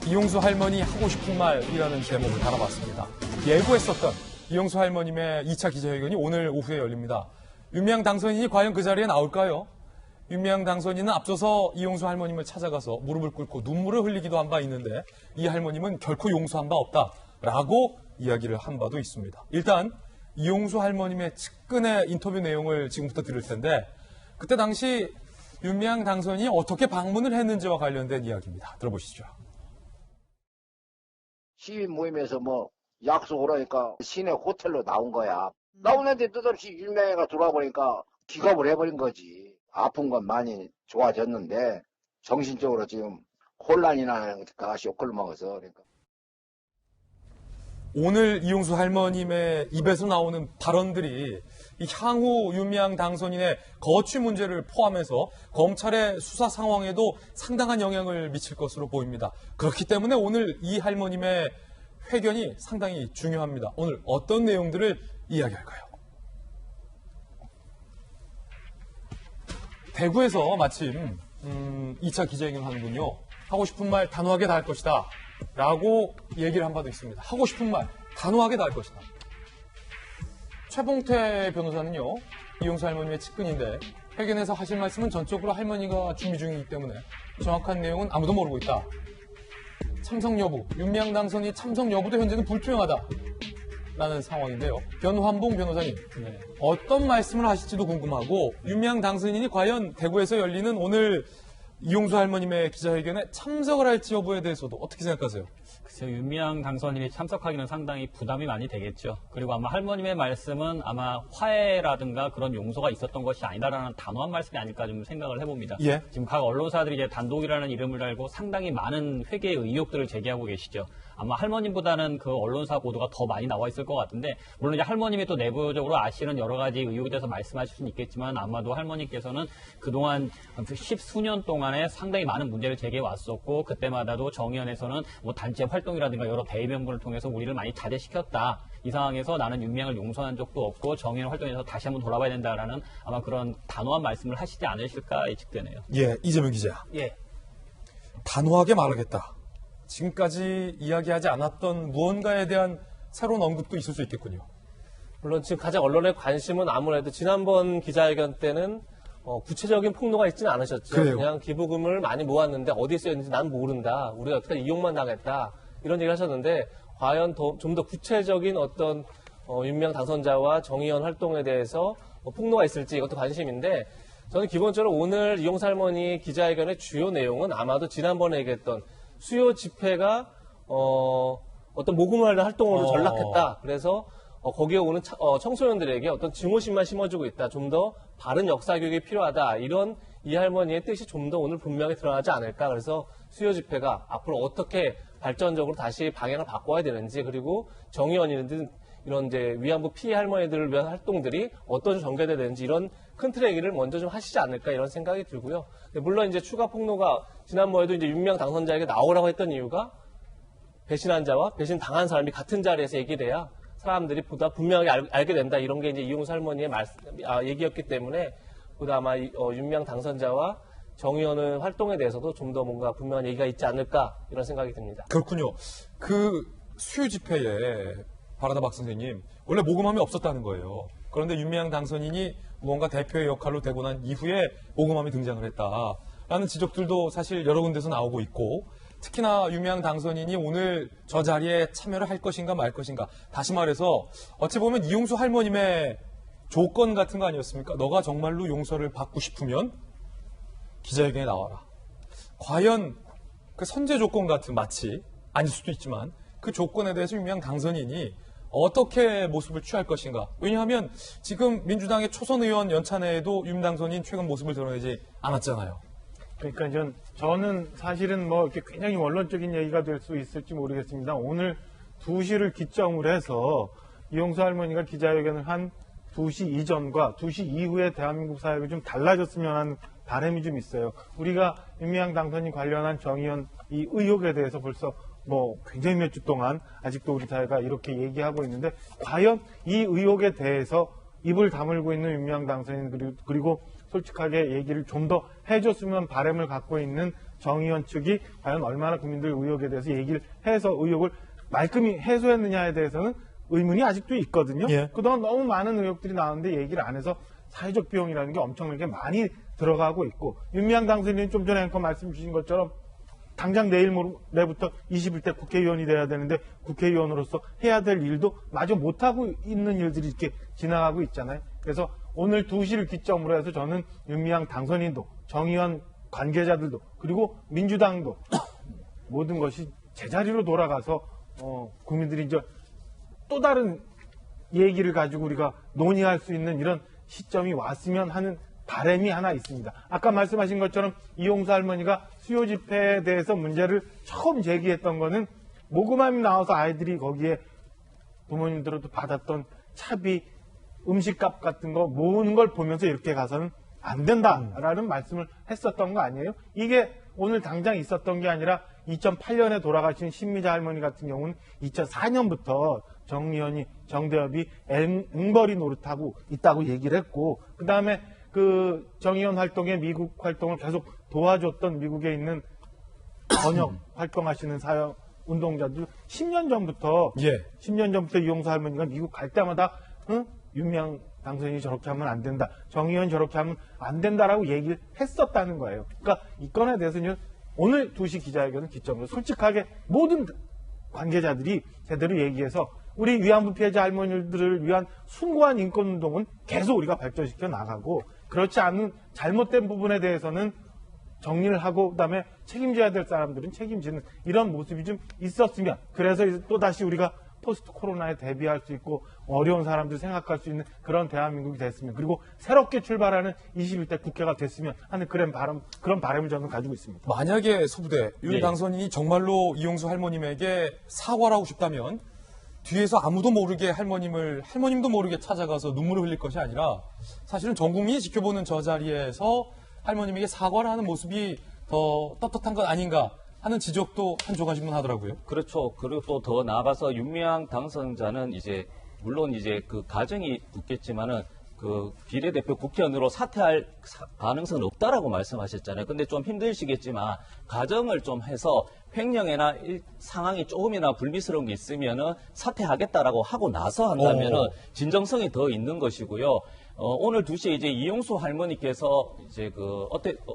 이용수 할머니 하고 싶은 말이라는 제목을 달아봤습니다. 예고했었던 이용수 할머님의 2차 기자회견이 오늘 오후에 열립니다. 윤미향 당선인이 과연 그 자리에 나올까요? 윤미향 당선인은 앞서서 이용수 할머님을 찾아가서 무릎을 꿇고 눈물을 흘리기도 한 바 있는데 이 할머님은 결코 용서한 바 없다라고 이야기를 한 바도 있습니다. 일단 이용수 할머님의 측근의 인터뷰 내용을 지금부터 들을 텐데 그때 당시 윤미향 당선인이 어떻게 방문을 했는지와 관련된 이야기입니다. 들어보시죠. 시민 모임에서 뭐 약속을 하니까 시내 호텔로 나온 거야. 나오는데 뜻없이 윤미향이가 들어와 보니까 기겁을 해버린 거지. 아픈 건 많이 좋아졌는데 정신적으로 지금 혼란이 나니까 쇼크를 먹어서. 그러니까. 오늘 이용수 할머님의 입에서 나오는 발언들이 이 향후 윤미향 당선인의 거취 문제를 포함해서 검찰의 수사 상황에도 상당한 영향을 미칠 것으로 보입니다. 그렇기 때문에 오늘 이 할머님의 회견이 상당히 중요합니다. 오늘 어떤 내용들을 이야기할까요? 대구에서 마침 2차 기자회견을 하는군요. 하고 싶은 말 단호하게 다 할 것이다 라고 얘기를 한 바도 있습니다. 하고 싶은 말 단호하게 다 할 것이다. 최봉태 변호사는요, 이용수 할머니의 측근인데 회견에서 하실 말씀은 전적으로 할머니가 준비 중이기 때문에 정확한 내용은 아무도 모르고 있다. 참석 여부, 윤미향 당선인 참석 여부도 현재는 불투명하다 라는 상황인데요. 변환봉 변호사님, 어떤 말씀을 하실지도 궁금하고 윤미향 당선인이 과연 대구에서 열리는 오늘 이용수 할머님의 기자회견에 참석을 할지 여부에 대해서도 어떻게 생각하세요? 글쎄요, 윤미향 당선인이 참석하기는 상당히 부담이 많이 되겠죠. 그리고 아마 할머님의 말씀은 아마 화해라든가 그런 용서가 있었던 것이 아니다라는 단호한 말씀이 아닐까 좀 생각을 해봅니다. 예. 지금 각 언론사들이 이제 단독이라는 이름을 달고 상당히 많은 회개의 의혹들을 제기하고 계시죠. 아마 할머님보다는 그 언론사 보도가 더 많이 나와 있을 것 같은데, 물론 이제 할머님이 또 내부적으로 아시는 여러 가지 의혹에 대해서 말씀하실 수는 있겠지만 아마도 할머니께서는 그동안 10수년 동안에 상당히 많은 문제를 제기해 왔었고, 그때마다도 정의연에서는 뭐 단체 활동이라든가 여러 대의 명분을 통해서 우리를 많이 자제시켰다. 이 상황에서 나는 윤미향을 용서한 적도 없고 정의연 활동에서 다시 한번 돌아봐야 된다라는 아마 그런 단호한 말씀을 하시지 않으실까 예측되네요. 예, 이재명 기자. 예. 단호하게 말하겠다. 지금까지 이야기하지 않았던 무언가에 대한 새로운 언급도 있을 수 있겠군요. 물론 지금 가장 언론의 관심은 아무래도 지난번 기자회견 때는 구체적인 폭로가 있지는 않으셨죠. 그래요. 그냥 기부금을 많이 모았는데 어디에 쓰였는지 난 모른다. 우리가 어떻게 이용만 당했다. 이런 얘기를 하셨는데 과연 좀 더 구체적인 어떤 윤미향 당선자와 정의연 활동에 대해서 폭로가 있을지 이것도 관심인데, 저는 기본적으로 오늘 이용수 할머니 기자회견의 주요 내용은 아마도 지난번에 얘기했던 수요 집회가 어떤 모금을 하는 활동으로 전락했다. 그래서 거기에 오는 청소년들에게 어떤 증오심만 심어주고 있다. 좀 더 바른 역사 교육이 필요하다. 이런 이 할머니의 뜻이 좀 더 오늘 분명히 드러나지 않을까. 그래서 수요 집회가 앞으로 어떻게 발전적으로 다시 방향을 바꿔야 되는지, 그리고 정의연이든 이런 이제 위안부 피해 할머니들을 위한 활동들이 어떤 전개돼야 되는지 이런 큰 틀의 얘기를 먼저 좀 하시지 않을까 이런 생각이 들고요. 물론 이제 추가 폭로가 지난번에도 이제 윤미향 당선자에게 나오라고 했던 이유가 배신한 자와 배신 당한 사람이 같은 자리에서 얘기를 해야 사람들이 보다 분명하게 알게 된다. 이런 게 이제 이용수 할머니의 얘기였기 때문에 보다 아마 윤미향 당선자와 정의연의 활동에 대해서도 좀 더 뭔가 분명한 얘기가 있지 않을까 이런 생각이 듭니다. 그렇군요. 그 수요 집회에 바라다 박 선생님, 원래 모금함이 없었다는 거예요. 그런데 윤미향 당선인이 무언가 대표의 역할로 되고 난 이후에 모금함이 등장을 했다라는 지적들도 사실 여러 군데서 나오고 있고, 특히나 윤미향 당선인이 오늘 저 자리에 참여를 할 것인가 말 것인가, 다시 말해서 어찌 보면 이용수 할머님의 조건 같은 거 아니었습니까? 너가 정말로 용서를 받고 싶으면 기자회견에 나와라. 과연 그 선제 조건 같은, 마치 아닐 수도 있지만 그 조건에 대해서 윤미향 당선인이 어떻게 모습을 취할 것인가. 왜냐하면 지금 민주당의 초선 의원 연찬회에도 윤 당선인 최근 모습을 드러내지 않았잖아요. 그러니까 저는 사실은 뭐 이렇게 굉장히 원론적인 얘기가 될 수 있을지 모르겠습니다. 오늘 2시를 기점으로 해서 이용수 할머니가 기자회견을 한 2시 이전과 2시 이후에 대한민국 사회가 좀 달라졌으면 하는 바람이 좀 있어요. 우리가 윤미향 당선인 관련한 정의연 이 의혹에 대해서 벌써 뭐 굉장히 몇 주 동안 아직도 우리 사회가 이렇게 얘기하고 있는데, 과연 이 의혹에 대해서 입을 다물고 있는 윤미향 당선인, 그리고 솔직하게 얘기를 좀 더 해줬으면 바람을 갖고 있는 정 의원 측이 과연 얼마나 국민들 의혹에 대해서 얘기를 해서 의혹을 말끔히 해소했느냐에 대해서는 의문이 아직도 있거든요. 예. 그동안 너무 많은 의혹들이 나오는데 얘기를 안 해서 사회적 비용이라는 게 엄청나게 많이 들어가고 있고, 윤미향 당선인은 좀 전에 앵커 말씀 주신 것처럼 당장 내일 모레부터 21대 국회의원이 돼야 되는데 국회의원으로서 해야 될 일도 마저 못하고 있는 일들이 이렇게 지나가고 있잖아요. 그래서 오늘 2시를 기점으로 해서 저는 윤미향 당선인도, 정 의원 관계자들도, 그리고 민주당도 모든 것이 제자리로 돌아가서 국민들이 이제 또 다른 얘기를 가지고 우리가 논의할 수 있는 이런 시점이 왔으면 하는 바람이 하나 있습니다. 아까 말씀하신 것처럼 이용수 할머니가 수요 집회에 대해서 문제를 처음 제기했던 거는 모금함이 나와서 아이들이 거기에 부모님들로도 받았던 차비, 음식값 같은 거 모으는 걸 보면서 이렇게 가서는 안 된다라는 말씀을 했었던 거 아니에요? 이게 오늘 당장 있었던 게 아니라 2008년에 돌아가신 신미자 할머니 같은 경우는 2004년부터 정 의원이, 정대협이 앵벌이 노릇하고 있다고 얘기를 했고, 그 다음에 그 정 의원 활동에 미국 활동을 계속 도와줬던 미국에 있는 번역 활동하시는 사회 운동자들 10년 전부터 예. 10년 전부터 이용수 할머니가 미국 갈 때마다 윤미향 당선인이 저렇게 하면 안 된다, 정 의원 저렇게 하면 안 된다라고 얘기를 했었다는 거예요. 그러니까 이 건에 대해서는 오늘 2시 기자회견을 기점으로 솔직하게 모든 관계자들이 제대로 얘기해서 우리 위안부 피해자 할머니들을 위한 숭고한 인권운동은 계속 우리가 발전시켜 나가고, 그렇지 않은 잘못된 부분에 대해서는 정리를 하고 그다음에 책임져야 될 사람들은 책임지는 이런 모습이 좀 있었으면, 그래서 또다시 우리가 포스트 코로나에 대비할 수 있고 어려운 사람들 생각할 수 있는 그런 대한민국이 됐으면, 그리고 새롭게 출발하는 21대 국회가 됐으면 하는 그런 바람을 저는 가지고 있습니다. 만약에 소부대 윤 예. 당선인이 정말로 이용수 할머님에게 사과를 하고 싶다면 뒤에서 아무도 모르게 할머님도 모르게 찾아가서 눈물을 흘릴 것이 아니라 사실은 전 국민이 지켜보는 저 자리에서 할머님에게 사과를 하는 모습이 더 떳떳한 것 아닌가 하는 지적도 한 조가심은 하더라고요. 그렇죠. 그리고 또 더 나아가서 윤미향 당선자는 물론 그 가정이 붙겠지만은 그 비례대표 국회의원으로 사퇴할 가능성은 없다라고 말씀하셨잖아요. 근데 좀 힘드시겠지만 가정을 좀 해서 횡령이나 상황이 조금이나 불미스러운 게 있으면은 사퇴하겠다라고 하고 나서 한다면은 진정성이 더 있는 것이고요. 오늘 2시에 이제 이용수 할머니께서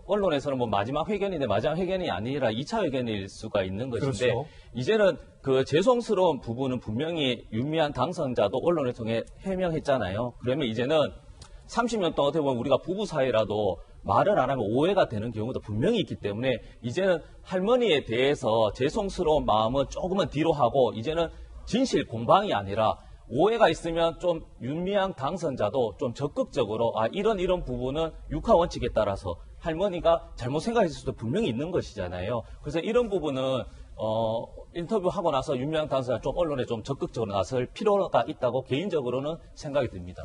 언론에서는 뭐 마지막 회견인데 마지막 회견이 아니라 2차 회견일 수가 있는 것인데, 그렇죠. 이제는 그 죄송스러운 부분은 분명히 윤미향 당선자도 언론을 통해 해명했잖아요. 그러면 이제는 30년 동안 어떻게 보면 우리가 부부 사이라도 말을 안 하면 오해가 되는 경우도 분명히 있기 때문에 이제는 할머니에 대해서 죄송스러운 마음은 조금은 뒤로 하고 이제는 진실 공방이 아니라 오해가 있으면 좀 윤미향 당선자도 좀 적극적으로 이런 부분은 육하 원칙에 따라서 할머니가 잘못 생각했을 수도 분명히 있는 것이잖아요. 그래서 이런 부분은 인터뷰하고 나서 윤미향 당선자 좀 언론에 좀 적극적으로 나설 필요가 있다고 개인적으로는 생각이 듭니다.